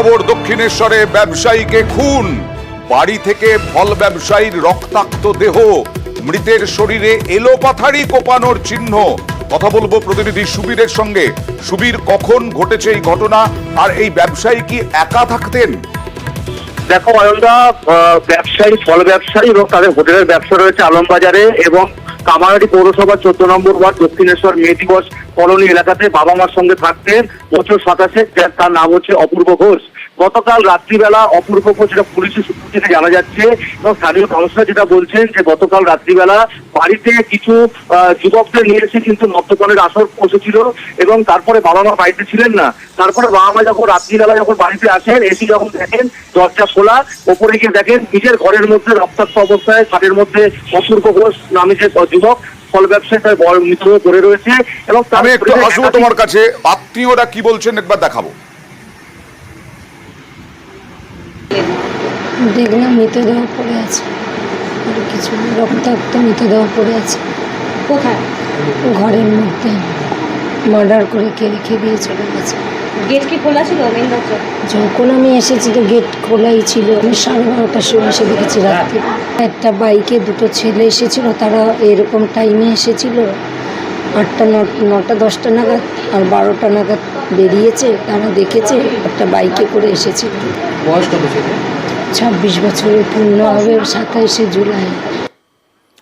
খবর দক্ষিণেশ্বরে ব্যবসায়ীকে খুন, বাড়ি থেকে ফল ব্যবসায়ীর রক্তাক্ত দেহ, মৃতের শরীরে এলোপাথারি কোপানোর চিহ্ন। কথা বলবো প্রতিনিধি সুবীরের সঙ্গে। সুবীর, কখন ঘটেছে এই ঘটনা, আর এই ব্যবসায়ী কি একা থাকতেন? দেখো অয়নদা, ব্যবসায়ী, ফল ব্যবসায়ী এবং তাদের হোটেলের ব্যবসা রয়েছে আলমবাজারে এবং কামারহাটি পৌরসভার 14 নম্বর ওয়ার্ড দক্ষিণেশ্বর মেয়ে দিবস কলোনি এলাকাতে বাবা মার সঙ্গে থাকতেন বছর 27, তার নাম হচ্ছে অপূর্ব ঘোষ। গতকাল রাত্রিবেলা অপূর্ব ঘোষ, যেটা পুলিশের সূত্র থেকে জানা যাচ্ছে এবং স্থানীয় কাউন্সিলর যেটা বলছেন যে গতকাল রাত্রিবেলা বাড়িতে কিছু যুবকদের নিয়ে এসে কিন্তু মদ্যপানের আসর বসেছিল এবং তারপরে বাবা মা বাড়িতে ছিলেন না। তারপরে বাবা মা যখন রাত্রিবেলা যখন বাড়িতে আসেন, এসে যখন দেখেন দরজা খোলা, ওপরে গিয়ে দেখেন নিজের ঘরের মধ্যে রক্তাক্ত অবস্থায় খাটের মধ্যে অপূর্ব ঘোষ নামে যে যুবক ফল ব্যবসায়ী তার বড় মৃতদেহ পড়ে রয়েছে। এবং আমি একটু আসবো তোমার কাছে, আত্মীয়রা কি বলছেন একবার দেখাবো। দেখলাম মৃতদেহ পড়ে আছে, আর কিছু রক্তাক্ত মৃতদেহ পড়ে আছে। কোথায়? ঘরের মধ্যে মার্ডার করে কে রেখে দিয়ে চলে গেছে। গেট কি খোলা ছিল? মেন দরজা যখন আমি এসেছি তো গেট খোলাই ছিল। আমি 12:30টার সময় এসে দেখেছি রাত্রে। একটা বাইকে দুটো ছেলে এসেছিল, তারা এরকম টাইমে এসেছিল 8টা 9টা 10টা নাগাদ, আর 12টা নাগাদ বেরিয়েছে। তারা দেখেছে একটা বাইকে করে এসেছিল। বয়স কত ছিল? 26 বছরের পূর্ণ হবে 27শে জুলাই।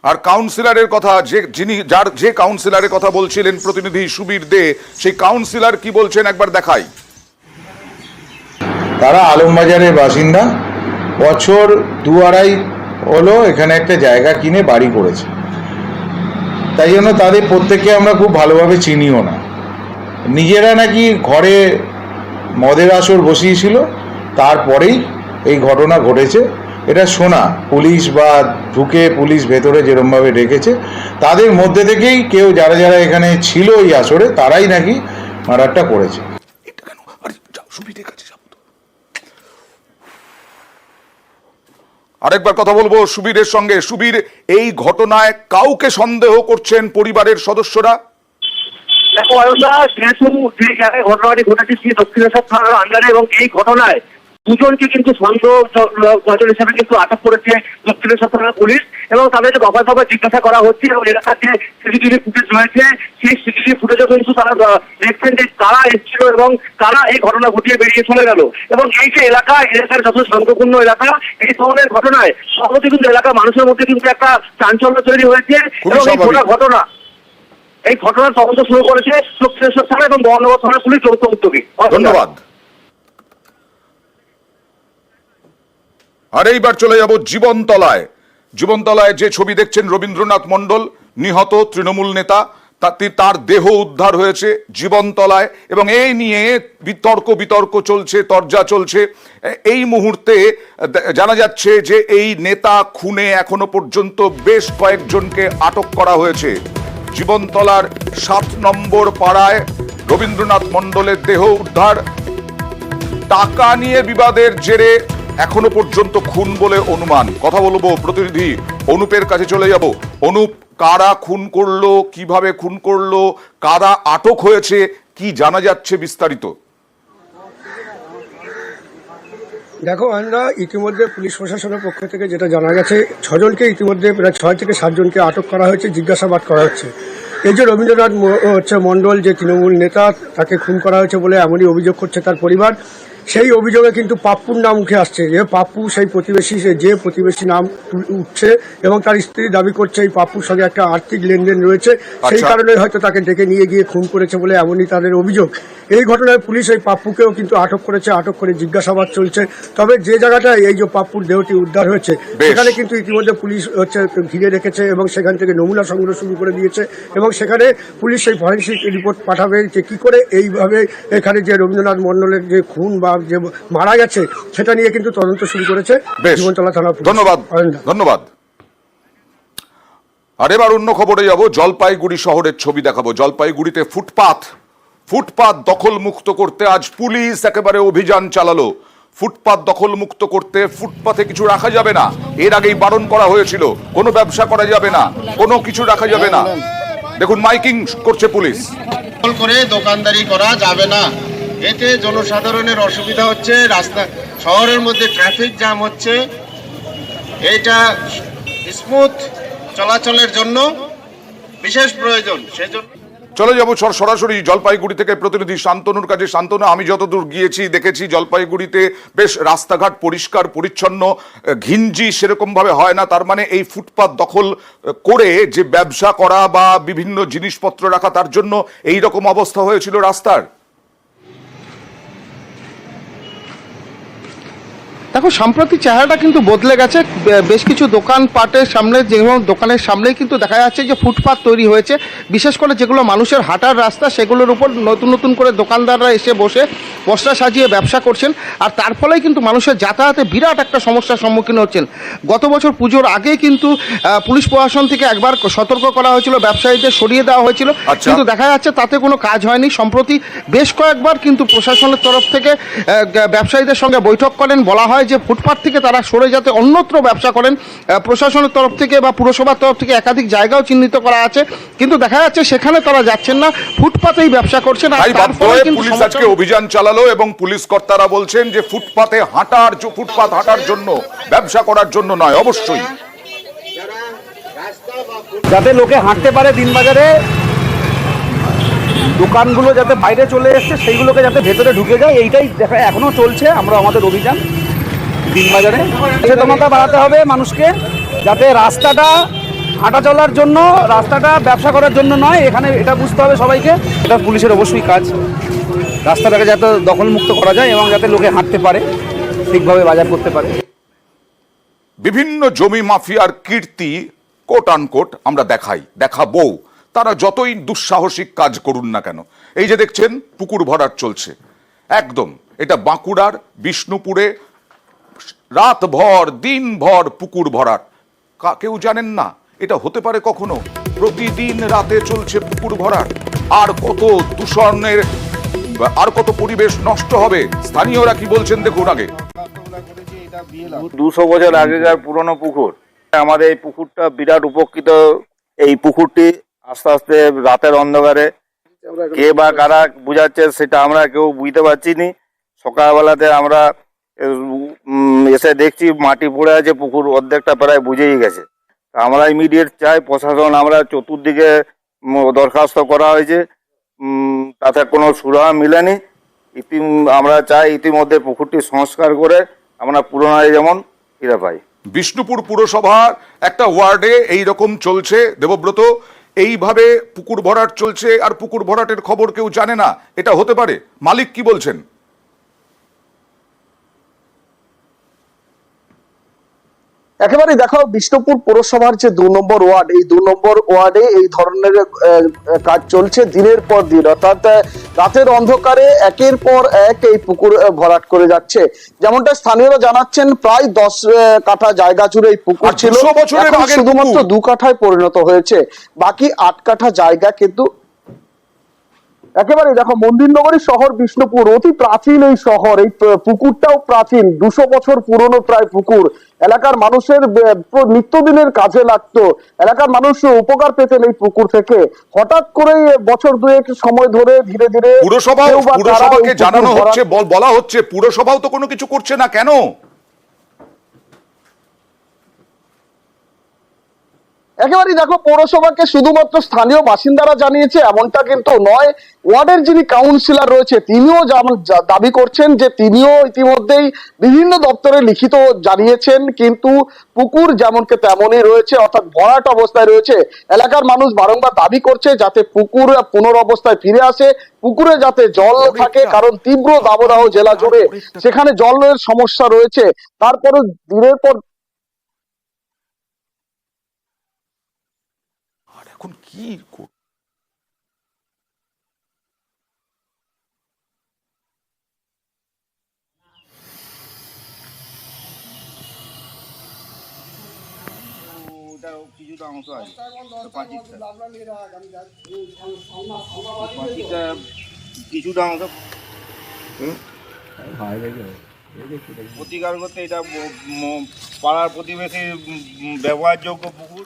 আর কাউন্সিলরের কথা, যে কাউন্সিলরের কথা বলছিলেন প্রতিনিধি সুবীর দে, সেই কাউন্সিলর কি বলছেন একবার দেখাই। তারা আলমবাজারের বাসিন্দা, বছর 2-2.5 হলো এখানে একটা জায়গা কিনে বাড়ি করেছে। তাই জন্য তাদের প্রত্যেককে আমরা খুব ভালোভাবে চিনিও না। নিজেরা নাকি ঘরে মদের আসর বসিয়েছিল, তারপরেই এই ঘটনা ঘটেছে। এটা শোনা, পুলিশ বা ঢুকে পুলিশ ভেতরে যেরমভাবে রেখেছে, তাদের মধ্যে থেকেই কেউ যারা যারা এখানে ছিল এই আসরে, তারাই নাকি মার্ডারটা করেছে। আরেকবার কথা বলবো সুবীরের সঙ্গে। সুবীর, এই ঘটনায় কাউকে সন্দেহ করছেন পরিবারের সদস্যরা? দেখো অয়নদা, যেহেতু যে জায়গায় ঘটনাটি ঘটেছে দক্ষিণেশ্বর থানার আন্ডারে এবং এই ঘটনায় দুজনকে কিন্তু সন্দেহ হিসেবে কিন্তু আটক করেছে দক্ষিণেশ্বর থানার পুলিশ এবং তাদেরকে দফায় দফায় জিজ্ঞাসা করা হচ্ছে এবং এলাকার যে সিসিটিভি ফুটেজ রয়েছে সেই সিসিটিভি ফুটেজও কিন্তু তারা দেখছেন যে কারা এসেছিল এবং কারা এই ঘটনা ঘটিয়ে বেরিয়ে চলে গেল। এবং এই যে এলাকার যত শান্তপূর্ণ এলাকা, এই ধরনের ঘটনায় সহজে কিন্তু এলাকার মানুষের মধ্যে কিন্তু একটা চাঞ্চল্য তৈরি হয়েছে এবং এই এই ঘটনার তদন্ত শুরু করেছে দক্ষিণেশ্বর থানা এবং বহনগর থানার পুলিশ যৌথ উদ্যোগে। ধন্যবাদ। আর এইবার চলে যাব জীবনতলায়। জীবনতলায় যে ছবি দেখছেন, রবীন্দ্রনাথ মণ্ডল নিহত তৃণমূল নেতা, তার দেহ উদ্ধার হয়েছে জীবনতলায় এবং এই নিয়ে বিতর্ক চলছে, তরজা চলছে। এই মুহূর্তে জানা যাচ্ছে যে এই নেতা খুনে এখনো পর্যন্ত বেশ কয়েকজনকে আটক করা হয়েছে। জীবনতলার 7 নম্বর পাড়ায় রবীন্দ্রনাথ মণ্ডলের দেহ উদ্ধার। টাকা নিয়ে বিবাদের জেরে এখনো পর্যন্ত খুন বলে অনুমান। কথা বলবো প্রতিনিধি অনুপের কাছে চলে যাব। অনুপ, কারা খুন করলো, কিভাবে খুন করলো, কারা আটক হয়েছে, কি জানা যাচ্ছে বিস্তারিত? দেখো, আমরা ইতিমধ্যে পুলিশ প্রশাসনের পক্ষ থেকে যেটা জানা গেছে, 6 জনকে ইতিমধ্যে প্রায় 6 থেকে 7 জনকে আটক করা হয়েছে, জিজ্ঞাসাবাদ করা হচ্ছে। এই যে রবীন্দ্রনাথ মণ্ডল যে তৃণমূল নেতা, তাকে খুন করা হয়েছে বলে এমনই অভিযোগ করছে তার পরিবার। সেই অভিযোগে কিন্তু পাপ্পুর নাম উঠে আসছে, যে পাপ্পু সেই প্রতিবেশী, যে প্রতিবেশী নাম উঠছে এবং তার স্ত্রী দাবি করছে এই পাপ্পুর সঙ্গে একটা আর্থিক লেনদেন রয়েছে, সেই কারণে হয়তো তাকে ডেকে নিয়ে গিয়ে খুন করেছে বলে এমনই তাদের অভিযোগ। এই ঘটনায় পুলিশ এই পাপ্পুকেও কিন্তু আটক করেছে, আটক করে জিজ্ঞাসাবাদ চলছে। তবে যে জায়গাটায় এই যে পাপ্পুর দেহটি উদ্ধার হয়েছে, সেখানে কিন্তু ইতিমধ্যে পুলিশ ঘিরে রেখেছে এবং সেখান থেকে নমুনা সংগ্রহ শুরু করে দিয়েছে এবং সেখানে পুলিশ সেই ফরেন্সিক রিপোর্ট পাঠাবে যে কি করে এইভাবে এখানে যে রবীন্দ্রনাথ মণ্ডলের যে খুন বা যে মারা গেছে সেটা নিয়ে কিন্তু তদন্ত শুরু করেছে জীবনতলা থানা। ধন্যবাদ। আর এবার অন্য খবরে যাব। জলপাইগুড়ি শহরের ছবি দেখাবো। জলপাইগুড়িতে ফুটপাত দখল মুক্ত করতে আজ পুলিশ একেবারে অভিযান চালালো। ফুটপাত দখল মুক্ত করতে ফুটপাতে কিছু রাখা যাবে না, এর আগেই বারণ করা হয়েছিল। কোনো ব্যবসা করা যাবে না, কোনো কিছু রাখা যাবে না। দেখুন মাইকিং করছে পুলিশ। করে দোকানদারি করা যাবে না, এতে জনসাধারণের অসুবিধা হচ্ছে, রাস্তা শহরের মধ্যে ট্রাফিক জ্যাম হচ্ছে। এটা স্মুথ চলাচলের জন্য বিশেষ প্রয়োজন। সেজন্য চলে যাবো সরাসরি জলপাইগুড়ি থেকে প্রতিনিধি শান্তনুর কাছে। শান্তনু, আমি যতদূর গিয়েছি দেখেছি জলপাইগুড়িতে বেশ রাস্তাঘাট পরিষ্কার পরিচ্ছন্ন, ঘিঞ্জি সেরকম ভাবে হয় না। তার মানে এই ফুটপাত দখল করে যে ব্যবসা করা বা বিভিন্ন জিনিসপত্র রাখা, তার জন্য এই রকম অবস্থা হয়েছিল রাস্তার। দেখো, সাম্প্রতিক চেহারাটা কিন্তু বদলে গেছে। বেশ কিছু দোকানপাটের সামনে, যেগুলো দোকানের সামনেই কিন্তু দেখা যাচ্ছে যে ফুটপাত তৈরি হয়েছে। বিশেষ করে যেগুলো মানুষের হাঁটার রাস্তা, সেগুলোর উপর নতুন নতুন করে দোকানদাররা এসে বসে বস্তা সাজিয়ে ব্যবসা করছেন। আর তার ফলেই কিন্তু মানুষের যাতায়াতে বিরাট একটা সমস্যার সম্মুখীন হচ্ছেন। গত বছর পুজোর আগে কিন্তু পুলিশ প্রশাসন থেকে একবার সতর্ক করা হয়েছিল, ব্যবসায়ীদের সরিয়ে দেওয়া হয়েছিল, কিন্তু দেখা যাচ্ছে তাতে কোনো কাজ হয়নি। সম্প্রতি বেশ কয়েকবার কিন্তু প্রশাসনের তরফ থেকে ব্যবসায়ীদের সঙ্গে বৈঠক করেন, বলা হয় যে ফুটপাত থেকে তারা সরে যাতে অন্যত্র ব্যবসা করেন। প্রশাসনের তরফ থেকে বা পুরসভার তরফ থেকে একাধিক জায়গাও চিহ্নিত করা আছে, কিন্তু দেখা যাচ্ছে সেখানে তারা যাচ্ছেন না, ফুটপাতেই ব্যবসা করছেন। আর তার ফলে কিন্তু পুলিশ আজকে অভিযান চালালো এবং পুলিশ কর্তারা বলছেন যে ফুটপাত হাঁটার জন্য, ব্যবসা করার জন্য নয়। অবশ্যই যাতে লোকে হাঁটতে পারে, দিনবাজারে দোকানগুলো যাতে বাইরে চলে এসছে সেইগুলোকে যাতে ভেতরে ঢুকে যায়, এইটাই দেখা এখনো চলছে। আমরা আমাদের অভিযান দিনবাজারে সচেতনতা বাড়াতে হবে মানুষকে, যাতে রাস্তাটা হাঁটা চলার জন্য, রাস্তাটা ব্যবসা করার জন্য নয়। এখানে এটা বুঝতে হবে সবাইকে, এটা পুলিশের অবশ্যই কাজ, রাস্তাটাকে যাতে দখলমুক্ত করা যায় এবং যাতে লোকে হাঁটতে পারে, ঠিকভাবে বাজার করতে পারে। বিভিন্ন জমি মাফিয়ার কীর্তি কোট আনকোট আমরা দেখাবো, তারা যতই দুঃসাহসিক কাজ করুন না কেন। এই যে দেখছেন পুকুর ভরাট চলছে, একদম এটা বাঁকুড়ার বিষ্ণুপুরে রাতভর দিনভর পুকুর ভরাট। কেউ জানেন না এটা হতে পারে কখনো? প্রতিদিন রাতে চলছে পুকুর ভরাট। আর কত দূষণের, আর কত পরিবেশ নষ্ট হবে। স্থানীয়রা কি বলছেন দেখুন আগে। 200 বছর আগেকার পুরনো পুকুর, আমাদের এই পুকুরটা বিরাট উপকৃত। এই পুকুরটি আস্তে আস্তে রাতের অন্ধকারে কে বা কারা বুঝাচ্ছে সেটা আমরা কেউ বুঝতে পারছি নি। সকালবেলাতে আমরা এসে দেখছি মাটি পড়ে আছে, পুকুর অর্ধেকটা প্রায় বুঝেই গেছে। আমরা ইমিডিয়েট চাই প্রশাসন, আমরা চতুর্দিকে দরখাস্ত করা হয়েছে, তাতে কোনো সুরাহা মিলেনি। আমরা চাই ইতিমধ্যে পুকুরটি সংস্কার করে আমরা পুনরায় যেমন ফিরে পাই। বিষ্ণুপুর পুরসভার একটা ওয়ার্ডে এই রকম চলছে দেবব্রত, এইভাবে পুকুর ভরাট চলছে, আর পুকুর ভরাটের খবর কেউ জানে না। এটা হতে পারে? মালিক কি বলছেন? একেবারে দেখো, বিষ্ণুপুর পৌরসভার যে 2 নম্বর ওয়ার্ড, এই 2 নম্বর ওয়ার্ডে এই ধরনের কাজ চলছে দিনের পর দিন। অর্থাৎ রাতের অন্ধকারে একের পর এক এই পুকুর ভরাট করে যাচ্ছে। যেমনটা স্থানীয়রা জানাচ্ছেন, প্রায় 10 কাঠা জায়গা জুড়ে এই পুকুর ছিল, এখন শুধুমাত্র 2 কাঠায় পরিণত হয়েছে। বাকি 8 কাঠা জায়গা কিন্তু একেবারে দেখো, মন্দিরনগরী শহর বিষ্ণুপুর, অতি প্রাচীন এই শহর, এই পুকুরটাও প্রাচীন, 200 বছর পুরনো প্রায় পুকুর। এলাকার মানুষের নিত্যদিনের কাজে লাগতো, এলাকার মানুষ উপকার পেতেন এই পুকুর থেকে। হঠাৎ করে বছর 2 সময় ধরে ধীরে ধীরে পুরসভাকে জানানো হচ্ছে, বলা হচ্ছে, পুরসভাও তো কোনো কিছু করছে না কেন? একেবারেই দেখো, পৌরসভাকে শুধুমাত্র স্থানীয় বাসিন্দারা জানিয়েছে এমনটা কিন্তু নয়। ওয়ার্ডের যিনি কাউন্সিলর রয়েছে তিনিও দাবি করছেন যে তিনিও ইতিমধ্যেই বিভিন্ন দপ্তরে লিখিত জানিয়েছেন, কিন্তু পুকুর যেমনকে তেমনই রয়েছে, অর্থাৎ ভরাট অবস্থায় রয়েছে। এলাকার মানুষ বারংবার দাবি করছে যাতে পুকুর পুনরবস্থায় ফিরে আসে, পুকুরে যাতে জল থাকে, কারণ তীব্র দাবদাহ জেলা জুড়ে, সেখানে জলের সমস্যা রয়েছে। তারপরে দিনের পর এখন কি কিছুটা অংশ আছে, কিছুটা অংশ প্রতিকার করতে এটা পাড়ার প্রতিবেশী ব্যবহারযোগ্য পুকুর।